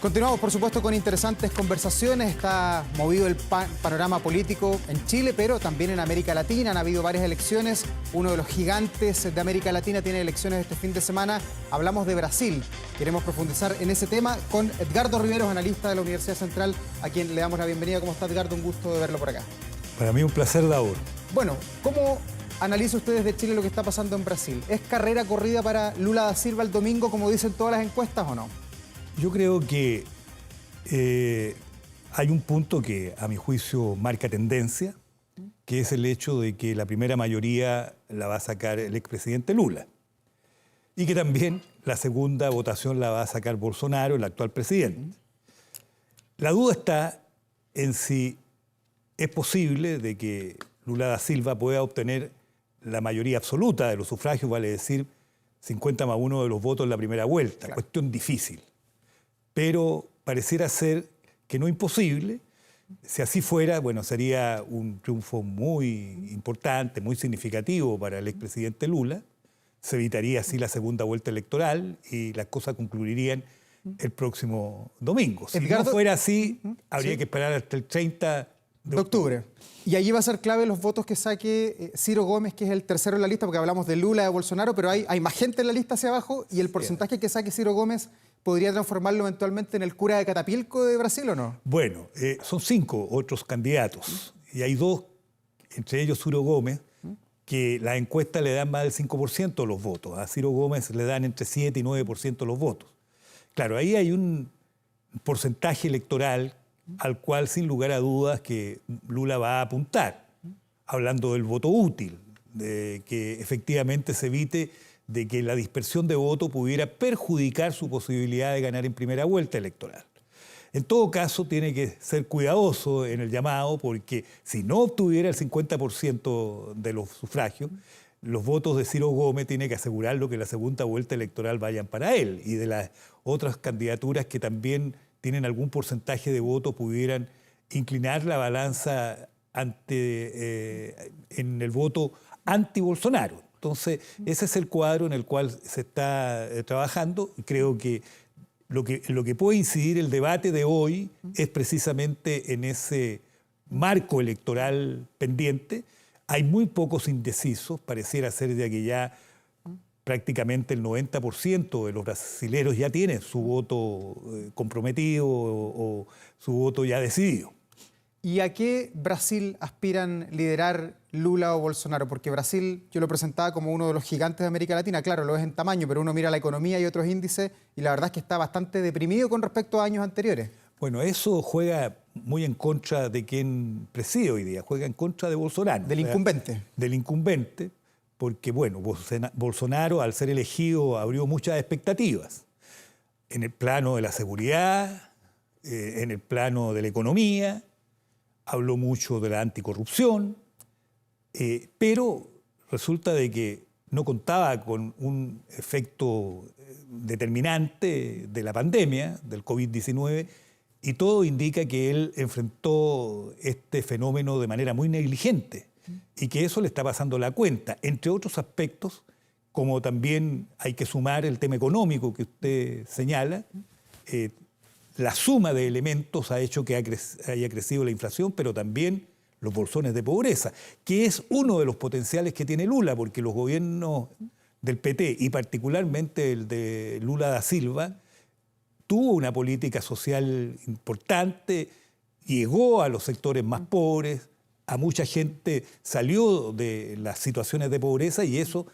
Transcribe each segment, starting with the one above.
Continuamos, por supuesto, con interesantes conversaciones. Está movido el panorama político en Chile, pero también en América Latina. Han habido varias elecciones. Uno de los gigantes de América Latina tiene elecciones este fin de semana. Hablamos de Brasil. Queremos profundizar en ese tema con Edgardo Riveros, analista de la Universidad Central, a quien le damos la bienvenida. ¿Cómo está, Edgardo? Un gusto de verlo por acá. Para mí un placer, Daur. Bueno, ¿cómo analiza usted desde Chile lo que está pasando en Brasil? ¿Es carrera corrida para Lula da Silva el domingo, como dicen todas las encuestas, o no? Yo creo que hay un punto que, a mi juicio, marca tendencia, que es el hecho de que la primera mayoría la va a sacar el expresidente Lula y que también la segunda votación la va a sacar Bolsonaro, el actual presidente. La duda está en si es posible de que Lula da Silva pueda obtener la mayoría absoluta de los sufragios, vale decir 50+1 de los votos en la primera vuelta. Claro. Cuestión difícil. Pero pareciera ser que no imposible. Si así fuera, bueno, sería un triunfo muy importante, muy significativo para el expresidente Lula. Se evitaría así la segunda vuelta electoral y las cosas concluirían el próximo domingo. Si Edgardo, no fuera así, habría que esperar hasta el 30 de octubre. Y allí va a ser clave los votos que saque Ciro Gómez, que es el tercero en la lista, porque hablamos de Lula, de Bolsonaro, pero hay más gente en la lista hacia abajo, y el porcentaje que saque Ciro Gómez podría transformarlo eventualmente en el cura de Catapilco de Brasil, ¿o no? Bueno, son 5 otros candidatos, y hay 2, entre ellos Ciro Gómez, que la encuesta le dan más del 5% de los votos. A Ciro Gómez le dan entre 7 y 9% de los votos. Claro, ahí hay un porcentaje electoral al cual, sin lugar a dudas, que Lula va a apuntar, hablando del voto útil, de que efectivamente se evite de que la dispersión de voto pudiera perjudicar su posibilidad de ganar en primera vuelta electoral. En todo caso, tiene que ser cuidadoso en el llamado, porque si no obtuviera el 50% de los sufragios, los votos de Ciro Gómez tiene que asegurarlo que la segunda vuelta electoral vayan para él, y de las otras candidaturas que también tienen algún porcentaje de voto pudieran inclinar la balanza en el voto anti-Bolsonaro. Entonces, ese es el cuadro en el cual se está trabajando. Creo que lo que puede incidir el debate de hoy es precisamente en ese marco electoral pendiente. Hay muy pocos indecisos, pareciera ser de que ya prácticamente el 90% de los brasileños ya tienen su voto comprometido o su voto ya decidido. ¿Y a qué Brasil aspiran liderar Lula o Bolsonaro? Porque Brasil yo lo presentaba como uno de los gigantes de América Latina. Claro, lo es en tamaño, pero uno mira la economía y otros índices y la verdad es que está bastante deprimido con respecto a años anteriores. Bueno, eso juega muy en contra de quien preside hoy día, juega en contra de Bolsonaro. Del incumbente. Del incumbente, porque bueno, Bolsonaro al ser elegido abrió muchas expectativas en el plano de la seguridad, en el plano de la economía. Habló mucho de la anticorrupción, pero resulta de que no contaba con un efecto determinante de la pandemia, del COVID-19, y todo indica que él enfrentó este fenómeno de manera muy negligente y que eso le está pasando la cuenta, entre otros aspectos, como también hay que sumar el tema económico que usted señala. La suma de elementos ha hecho que haya crecido la inflación, pero también los bolsones de pobreza, que es uno de los potenciales que tiene Lula, porque los gobiernos del PT, y particularmente el de Lula da Silva, tuvo una política social importante, llegó a los sectores más pobres, a mucha gente salió de las situaciones de pobreza, y eso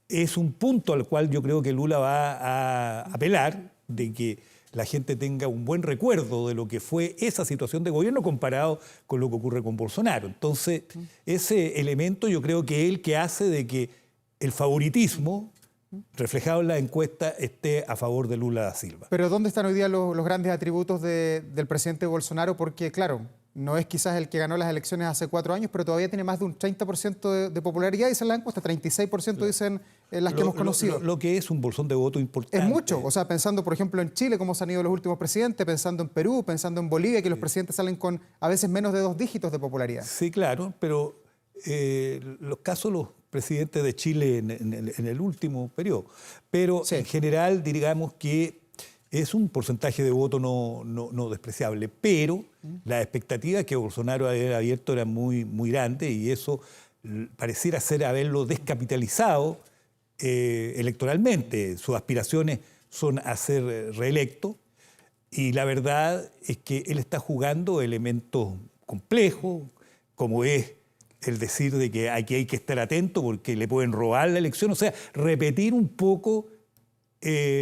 es un punto al cual yo creo que Lula va a apelar, de que la gente tenga un buen recuerdo de lo que fue esa situación de gobierno comparado con lo que ocurre con Bolsonaro. Entonces, ese elemento yo creo que es el que hace de que el favoritismo reflejado en la encuesta esté a favor de Lula da Silva. Pero ¿dónde están hoy día los grandes atributos del presidente Bolsonaro? Porque, claro, no es quizás el que ganó las elecciones hace 4 años, pero todavía tiene más de un 30% de popularidad, dicen las encuestas, 36% dicen las que hemos conocido. Lo que es un bolsón de voto importante. Es mucho, o sea, pensando por ejemplo en Chile, cómo se han ido los últimos presidentes, pensando en Perú, pensando en Bolivia, que los presidentes salen con a veces menos de 2 dígitos de popularidad. Sí, claro, pero los casos los presidentes de Chile en el último periodo. Pero sí, en general, digamos que es un porcentaje de voto no despreciable, pero las expectativas que Bolsonaro había abierto eran muy grandes y eso pareciera ser haberlo descapitalizado electoralmente. Sus aspiraciones son a ser reelecto y la verdad es que él está jugando elementos complejos, como es el decir de que aquí hay que estar atento porque le pueden robar la elección, o sea, repetir un poco,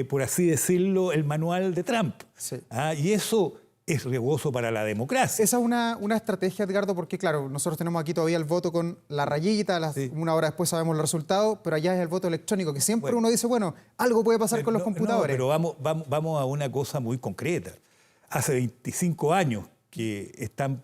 por así decirlo, el manual de Trump. Sí. Y eso es riesgoso para la democracia. Esa es una estrategia, Edgardo, porque claro, nosotros tenemos aquí todavía el voto con la rayita, Sí. una hora después sabemos el resultado, pero allá es el voto electrónico, que siempre uno dice, bueno, algo puede pasar con los computadores. Pero vamos a una cosa muy concreta. Hace 25 años que están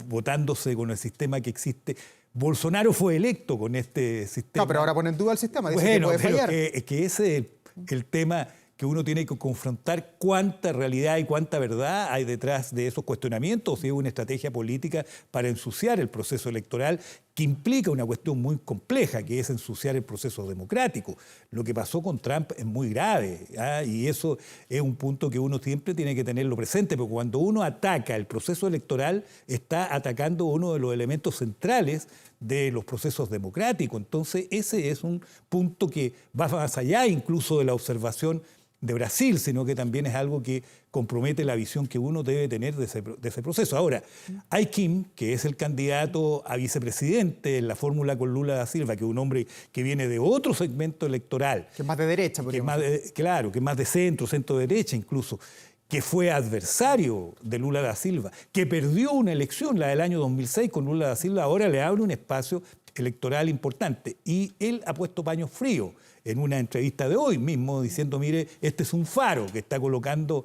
votándose con el sistema que existe. Bolsonaro fue electo con este sistema. No, pero ahora pone en duda el sistema, dice que Bueno, puede pero fallar. que ese es el tema que uno tiene que confrontar, cuánta realidad y cuánta verdad hay detrás de esos cuestionamientos, o si es una estrategia política para ensuciar el proceso electoral, que implica una cuestión muy compleja, que es ensuciar el proceso democrático. Lo que pasó con Trump es muy grave, y eso es un punto que uno siempre tiene que tenerlo presente, porque cuando uno ataca el proceso electoral, está atacando uno de los elementos centrales de los procesos democráticos. Entonces, ese es un punto que va más allá incluso de la observación de Brasil, sino que también es algo que compromete la visión que uno debe tener de ese proceso. Ahora, Ai Kim, que es el candidato a vicepresidente en la fórmula con Lula da Silva, que es un hombre que viene de otro segmento electoral. Que es más de derecha, podríamos decir. Claro, que es más de centro-derecha incluso, que fue adversario de Lula da Silva, que perdió una elección, la del año 2006 con Lula da Silva, ahora le abre un espacio electoral importante. Y él ha puesto paños fríos en una entrevista de hoy mismo, diciendo, mire, este es un faro que está colocando,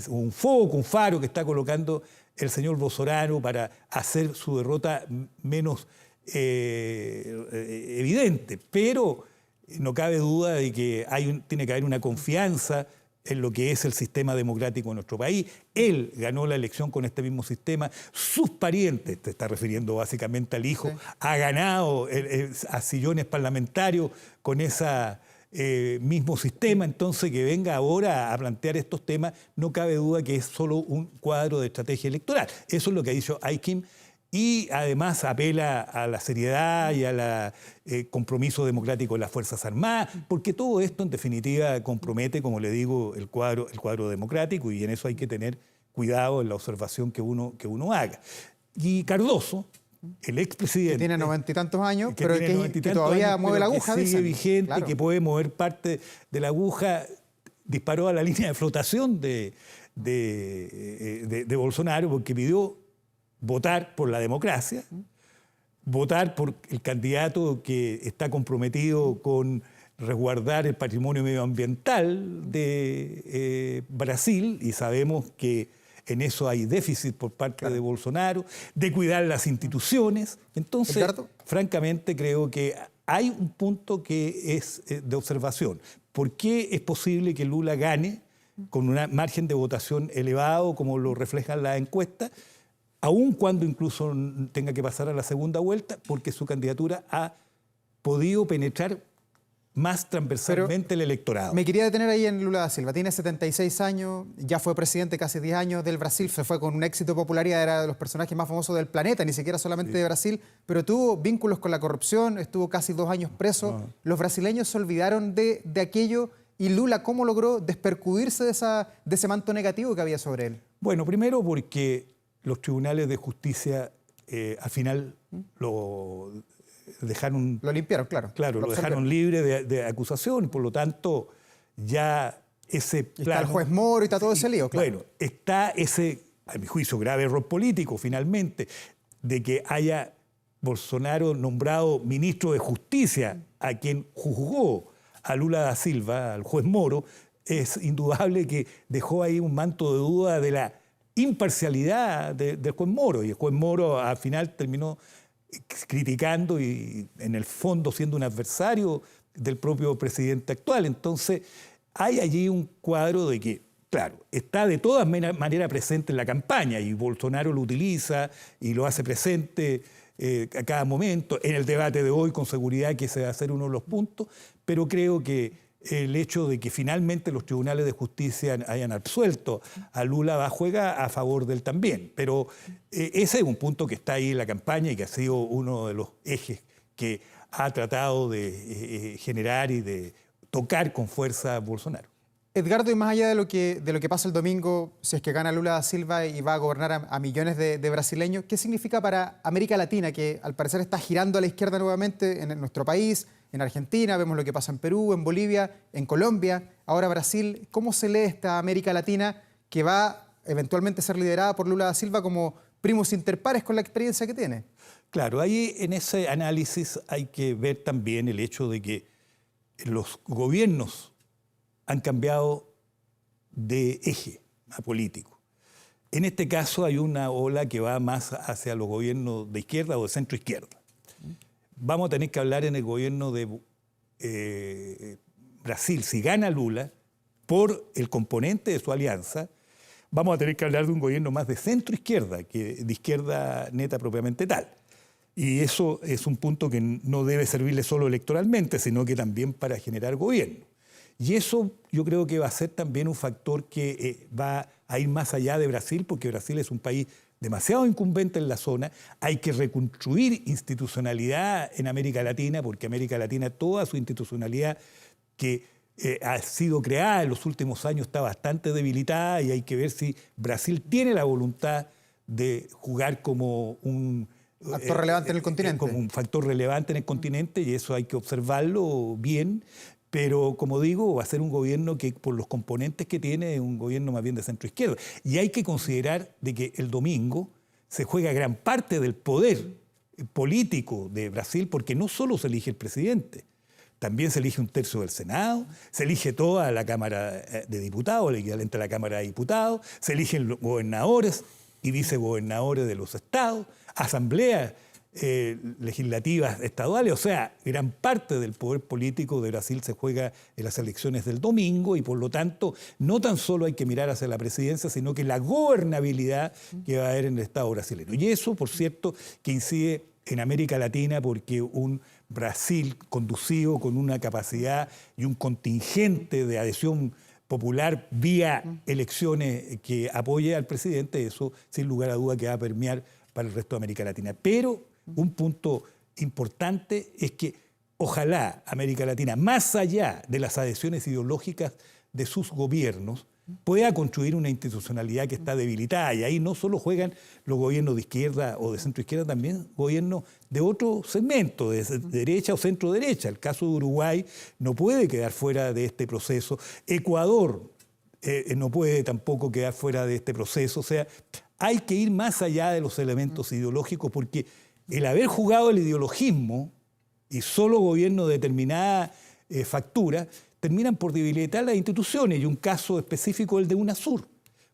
un faro que está colocando el señor Bolsonaro para hacer su derrota menos evidente. Pero no cabe duda de que tiene que haber una confianza en lo que es el sistema democrático en nuestro país. Él ganó la elección con este mismo sistema. Sus parientes, te está refiriendo básicamente al hijo, sí, ha ganado a sillones parlamentarios con ese mismo sistema. Entonces, que venga ahora a plantear estos temas, no cabe duda que es solo un cuadro de estrategia electoral. Eso es lo que ha dicho Ai Kim. Y además apela a la seriedad y al compromiso democrático de las Fuerzas Armadas, porque todo esto en definitiva compromete, como le digo, el cuadro democrático, y en eso hay que tener cuidado en la observación que uno haga. Y Cardoso, el expresidente... Que tiene 90 y tantos años, pero que todavía mueve la aguja. Que sigue vigente, claro, que puede mover parte de la aguja, disparó a la línea de flotación de Bolsonaro, porque pidió votar por la democracia, votar por el candidato que está comprometido con resguardar el patrimonio medioambiental de Brasil, y sabemos que en eso hay déficit por parte de Bolsonaro, de cuidar las instituciones. Entonces, Edgardo, francamente, creo que hay un punto que es de observación. ¿Por qué es posible que Lula gane con un margen de votación elevado, como lo reflejan las encuestas, aun cuando incluso tenga que pasar a la segunda vuelta? Porque su candidatura ha podido penetrar más transversalmente el electorado. Me quería detener ahí en Lula da Silva. Tiene 76 años, ya fue presidente casi 10 años del Brasil, se fue con un éxito de popularidad, era de los personajes más famosos del planeta, ni siquiera solamente de Brasil, pero tuvo vínculos con la corrupción, estuvo casi 2 años preso. Los brasileños se olvidaron de aquello, y Lula, ¿cómo logró despercudirse de ese manto negativo que había sobre él? Bueno, primero porque los tribunales de justicia al final lo dejaron... Lo limpiaron, claro. Claro, lo dejaron libre de acusación, por lo tanto ya ese plano... Está el juez Moro y está todo ese lío, claro. Bueno, está ese, a mi juicio, grave error político, finalmente, de que haya Bolsonaro nombrado ministro de Justicia, a quien juzgó a Lula da Silva, al juez Moro. Es indudable que dejó ahí un manto de duda de la imparcialidad del juez Moro, y el juez Moro al final terminó criticando y en el fondo siendo un adversario del propio presidente actual. Entonces hay allí un cuadro de que, claro, está de todas maneras presente en la campaña, y Bolsonaro lo utiliza y lo hace presente a cada momento. En el debate de hoy, con seguridad que ese va a ser uno de los puntos, pero creo que el hecho de que finalmente los tribunales de justicia hayan absuelto a Lula juega a favor de él también. Pero ese es un punto que está ahí en la campaña y que ha sido uno de los ejes que ha tratado de generar y de tocar con fuerza a Bolsonaro. Edgardo, y más allá de lo que pasa el domingo, si es que gana Lula da Silva y va a gobernar a millones de brasileños, ¿qué significa para América Latina, que al parecer está girando a la izquierda nuevamente en nuestro país, en Argentina, vemos lo que pasa en Perú, en Bolivia, en Colombia, ahora Brasil? ¿Cómo se lee esta América Latina que va eventualmente a ser liderada por Lula da Silva como primus inter pares con la experiencia que tiene? Claro, ahí en ese análisis hay que ver también el hecho de que los gobiernos han cambiado de eje político. En este caso hay una ola que va más hacia los gobiernos de izquierda o de centro izquierda. Vamos a tener que hablar en el gobierno de Brasil, si gana Lula, por el componente de su alianza, vamos a tener que hablar de un gobierno más de centro izquierda que de izquierda neta propiamente tal. Y eso es un punto que no debe servirle solo electoralmente, sino que también para generar gobierno. Y eso yo creo que va a ser también un factor que va a ir más allá de Brasil, porque Brasil es un país demasiado incumbente en la zona. Hay que reconstruir institucionalidad en América Latina, porque América Latina, toda su institucionalidad que ha sido creada en los últimos años está bastante debilitada, y hay que ver si Brasil tiene la voluntad de jugar como un actor relevante en el continente. Como un factor relevante en el continente, y eso hay que observarlo bien. Pero, como digo, va a ser un gobierno que, por los componentes que tiene, es un gobierno más bien de centro-izquierda. Y hay que considerar de que el domingo se juega gran parte del poder político de Brasil, porque no solo se elige el presidente, también se elige un tercio del Senado, se elige toda la Cámara de Diputados, el equivalente a la Cámara de Diputados, se eligen los gobernadores y vicegobernadores de los estados, asambleas legislativas estaduales. O sea, gran parte del poder político de Brasil se juega en las elecciones del domingo, y por lo tanto no tan solo hay que mirar hacia la presidencia, sino que la gobernabilidad que va a haber en el Estado brasileño. Y eso, por cierto, que incide en América Latina, porque un Brasil conducido con una capacidad y un contingente de adhesión popular vía elecciones que apoye al presidente, eso sin lugar a duda que va a permear para el resto de América Latina. Pero un punto importante es que ojalá América Latina, más allá de las adhesiones ideológicas de sus gobiernos, pueda construir una institucionalidad que está debilitada. Y ahí no solo juegan los gobiernos de izquierda o de centro izquierda, también gobiernos de otro segmento, de derecha o centro derecha. El caso de Uruguay no puede quedar fuera de este proceso. Ecuador no puede tampoco quedar fuera de este proceso. O sea, hay que ir más allá de los elementos ideológicos, porque el haber jugado el ideologismo y solo gobierno de determinada factura terminan por debilitar las instituciones. Y un caso específico es el de UNASUR.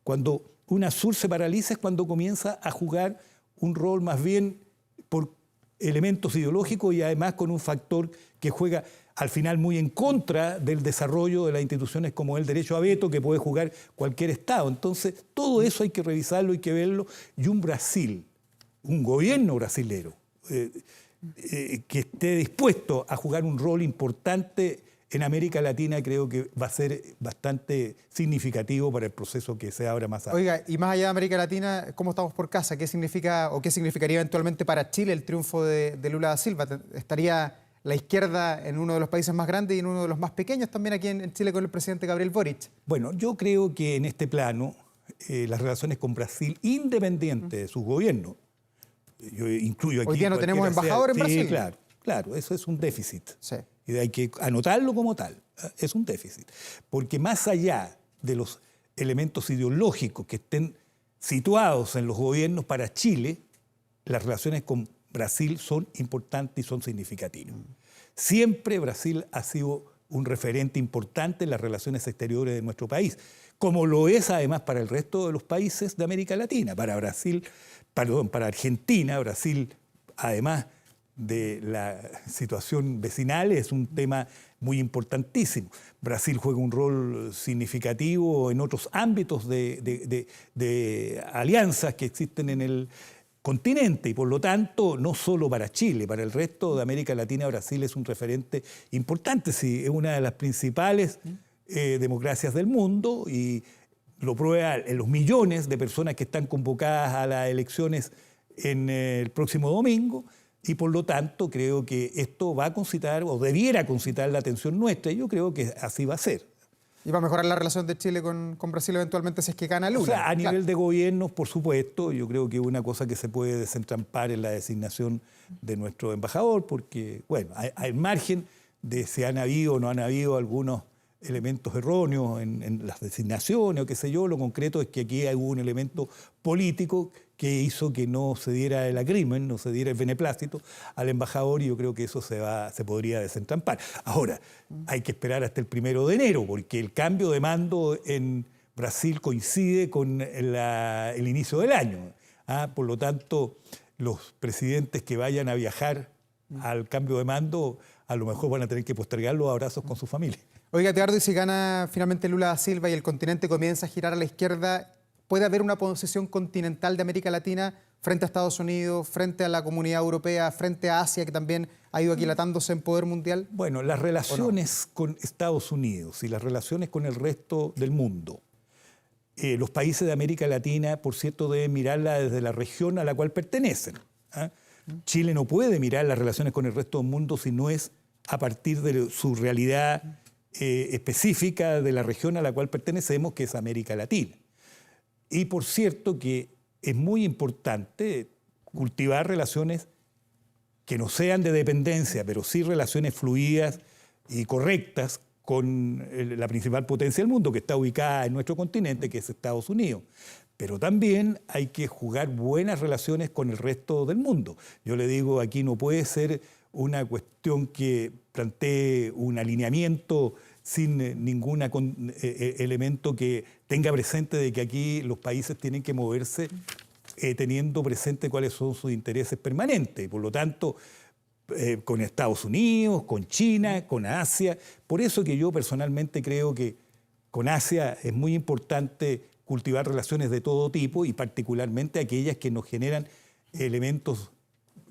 Cuando UNASUR se paraliza es cuando comienza a jugar un rol más bien por elementos ideológicos, y además con un factor que juega al final muy en contra del desarrollo de las instituciones, como el derecho a veto que puede jugar cualquier Estado. Entonces, todo eso hay que revisarlo, hay que verlo. Y un Brasil, un gobierno brasilero, que esté dispuesto a jugar un rol importante en América Latina, creo que va a ser bastante significativo para el proceso que se abra más adelante. Oiga, y más allá de América Latina, ¿cómo estamos por casa? ¿Qué significa o qué significaría eventualmente para Chile el triunfo de Lula da Silva? ¿Estaría la izquierda en uno de los países más grandes y en uno de los más pequeños también aquí en Chile con el presidente Gabriel Boric? Bueno, yo creo que en este plano las relaciones con Brasil, independiente de sus gobiernos, yo incluyo aquí... Hoy día no tenemos embajador en Brasil. Sí, claro, eso es un déficit. Sí. Y hay que anotarlo como tal, es un déficit. Porque más allá de los elementos ideológicos que estén situados en los gobiernos, para Chile, las relaciones con Brasil son importantes y son significativas. Siempre Brasil ha sido un referente importante en las relaciones exteriores de nuestro país, como lo es además para el resto de los países de América Latina. Para Argentina, Brasil, además de la situación vecinal, es un tema muy importantísimo. Brasil juega un rol significativo en otros ámbitos de alianzas que existen en continente y por lo tanto no solo para Chile, para el resto de América Latina Brasil es un referente importante, sí, es una de las principales democracias del mundo y lo prueba en los millones de personas que están convocadas a las elecciones en el próximo domingo y por lo tanto creo que esto va a concitar o debiera concitar la atención nuestra y yo creo que así va a ser. Y va a mejorar la relación de Chile con Brasil eventualmente si es que gana Lula. O sea, a nivel claro. de gobiernos, por supuesto, yo creo que es una cosa que se puede desentrampar en la designación de nuestro embajador, porque, bueno, hay margen de si han habido o no han habido algunos elementos erróneos en las designaciones o qué sé yo. Lo concreto es que aquí hubo un elemento político que hizo que no se diera el agreement, no se diera el beneplácito al embajador y yo creo que eso se podría desentrampar. Ahora, hay que esperar hasta el 1 de enero porque el cambio de mando en Brasil coincide con el inicio del año. Por lo tanto, los presidentes que vayan a viajar al cambio de mando a lo mejor van a tener que postergar los abrazos con su familia. Oiga, Edgardo, y si gana finalmente Lula da Silva y el continente comienza a girar a la izquierda, ¿puede haber una posición continental de América Latina frente a Estados Unidos, frente a la comunidad europea, frente a Asia, que también ha ido aquilatándose en poder mundial? Bueno, las relaciones con Estados Unidos y las relaciones con el resto del mundo, los países de América Latina, por cierto, deben mirarla desde la región a la cual pertenecen. Chile no puede mirar las relaciones con el resto del mundo si no es a partir de su realidad específica de la región a la cual pertenecemos, que es América Latina. Y por cierto que es muy importante cultivar relaciones que no sean de dependencia, pero sí relaciones fluidas y correctas con la principal potencia del mundo, que está ubicada en nuestro continente, que es Estados Unidos. Pero también hay que jugar buenas relaciones con el resto del mundo. Yo le digo, aquí no puede ser una cuestión que plantee un alineamiento sin ningún elemento que tenga presente de que aquí los países tienen que moverse teniendo presente cuáles son sus intereses permanentes. Por lo tanto, con Estados Unidos, con China, con Asia. Por eso que yo personalmente creo que con Asia es muy importante cultivar relaciones de todo tipo y particularmente aquellas que nos generan elementos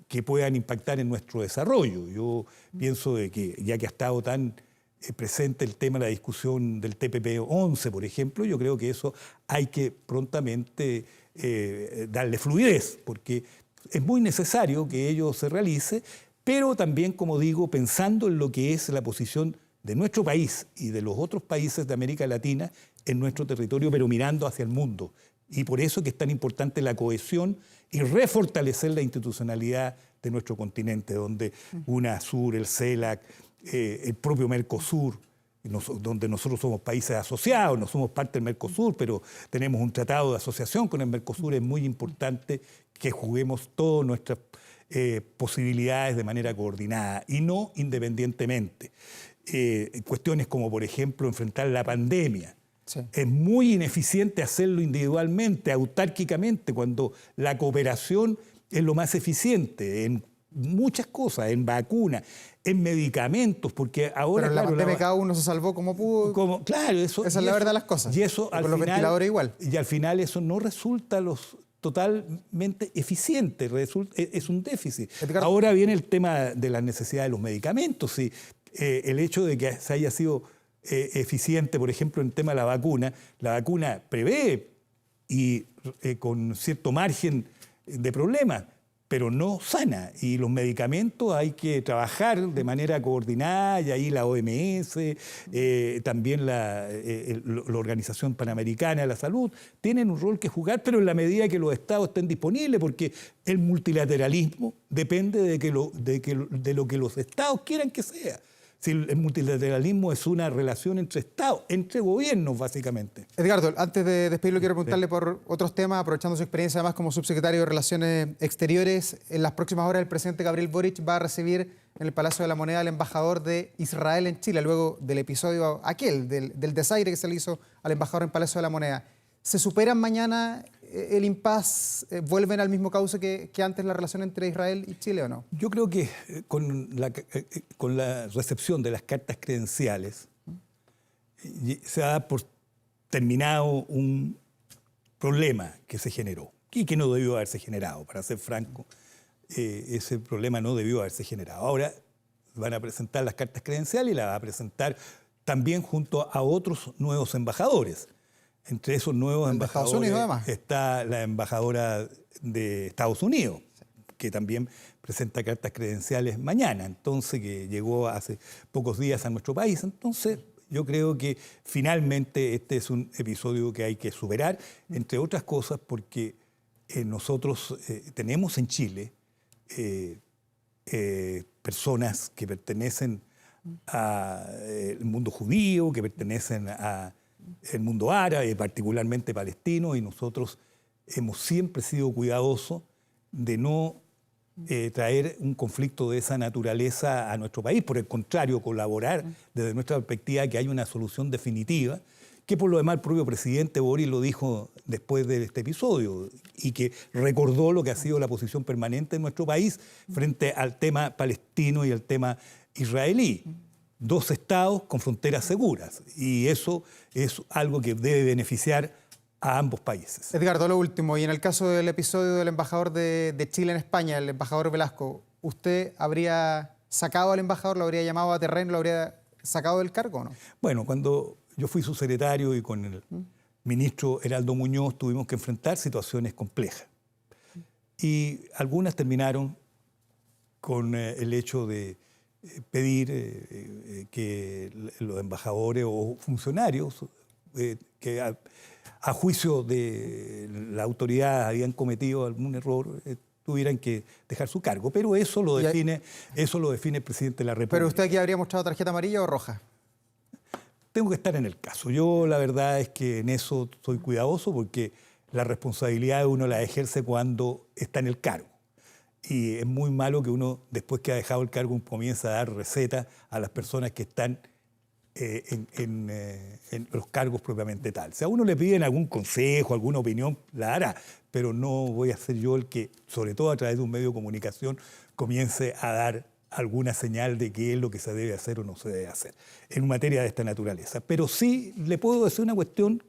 que puedan impactar en nuestro desarrollo. Yo pienso de que, ya que ha estado tan presente el tema de la discusión del TPP-11, por ejemplo, yo creo que eso hay que prontamente darle fluidez, porque es muy necesario que ello se realice, pero también, como digo, pensando en lo que es la posición de nuestro país y de los otros países de América Latina en nuestro territorio, pero mirando hacia el mundo. Y por eso que es tan importante la cohesión y refortalecer la institucionalidad de nuestro continente, donde UNASUR, el CELAC, el propio Mercosur, donde nosotros somos países asociados, no somos parte del Mercosur, pero tenemos un tratado de asociación con el Mercosur, es muy importante que juguemos todas nuestras posibilidades de manera coordinada y no independientemente. Cuestiones como, por ejemplo, enfrentar la pandemia. Sí. Es muy ineficiente hacerlo individualmente, autárquicamente, cuando la cooperación es lo más eficiente en muchas cosas, en vacunas, en medicamentos, porque ahora... Pero en la pandemia cada uno se salvó como pudo. Claro, esa es la verdad de las cosas. Y eso con los ventiladores igual. Y al final eso no resulta totalmente eficiente, es un déficit. Edgar, ahora viene el tema de la necesidad de los medicamentos. Sí. El hecho de que se haya sido eficiente, por ejemplo, en el tema de la vacuna prevé y con cierto margen de problemas, pero no sana. Y los medicamentos hay que trabajar de manera coordinada, y ahí la OMS, también la Organización Panamericana de la Salud, tienen un rol que jugar, pero en la medida que los estados estén disponibles, porque el multilateralismo depende de lo que los estados quieran que sea. Si el multilateralismo es una relación entre estados, entre gobiernos, básicamente. Edgardo, antes de despedirlo, quiero preguntarle por otros temas, aprovechando su experiencia además como subsecretario de Relaciones Exteriores. En las próximas horas, el presidente Gabriel Boric va a recibir en el Palacio de la Moneda al embajador de Israel en Chile, luego del episodio aquel, del desaire que se le hizo al embajador en Palacio de la Moneda. ¿Se superan mañana el impasse? ¿Vuelven al mismo cauce que antes la relación entre Israel y Chile o no? Yo creo que con la recepción de las cartas credenciales se da por terminado un problema que se generó. y que no debió haberse generado. Para ser franco, ese problema no debió haberse generado. Ahora van a presentar las cartas credenciales y las va a presentar también junto a otros nuevos embajadores. Entre esos nuevos embajadores Estados Unidos, además, está la embajadora de Estados Unidos, que también presenta cartas credenciales mañana, entonces, que llegó hace pocos días a nuestro país. Entonces, yo creo que finalmente este es un episodio que hay que superar, entre otras cosas porque nosotros tenemos en Chile personas que pertenecen al mundo judío, que pertenecen al mundo árabe, particularmente palestino, y nosotros hemos siempre sido cuidadosos de no traer un conflicto de esa naturaleza a nuestro país. Por el contrario, colaborar desde nuestra perspectiva que haya una solución definitiva, que por lo demás el propio presidente Boric lo dijo después de este episodio y que recordó lo que ha sido la posición permanente de nuestro país frente al tema palestino y al tema israelí. Dos estados con fronteras seguras, y eso es algo que debe beneficiar a ambos países. Edgardo, lo último, y en el caso del episodio del embajador de Chile en España, el embajador Velasco, ¿usted habría sacado al embajador, lo habría llamado a terreno, lo habría sacado del cargo o no? Bueno, cuando yo fui subsecretario y con el ministro Heraldo Muñoz tuvimos que enfrentar situaciones complejas. Y algunas terminaron con el hecho de pedir que los embajadores o funcionarios que a juicio de la autoridad habían cometido algún error, tuvieran que dejar su cargo. Pero eso lo define el presidente de la República. ¿Pero usted aquí habría mostrado tarjeta amarilla o roja? Tengo que estar en el caso. Yo la verdad es que en eso soy cuidadoso porque la responsabilidad uno la ejerce cuando está en el cargo. Y es muy malo que uno, después que ha dejado el cargo, comience a dar recetas a las personas que están en los cargos propiamente tal. Si a uno le piden algún consejo, alguna opinión, la dará, pero no voy a ser yo el que, sobre todo a través de un medio de comunicación, comience a dar alguna señal de qué es lo que se debe hacer o no se debe hacer en materia de esta naturaleza. Pero sí le puedo decir una cuestión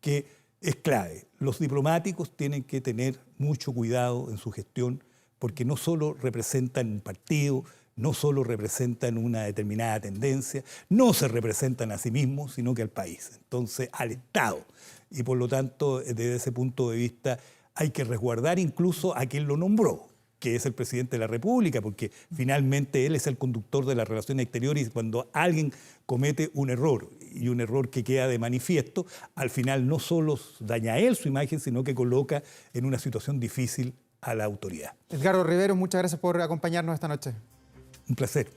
que es clave. Los diplomáticos tienen que tener mucho cuidado en su gestión porque no solo representan un partido, no solo representan una determinada tendencia, no se representan a sí mismos, sino que al país, entonces al Estado. Y por lo tanto, desde ese punto de vista, hay que resguardar incluso a quien lo nombró, que es el presidente de la República, porque finalmente él es el conductor de las relaciones exteriores y cuando alguien comete un error, y un error que queda de manifiesto, al final no solo daña a él su imagen, sino que coloca en una situación difícil a la autoridad. Edgardo Rivero, muchas gracias por acompañarnos esta noche. Un placer.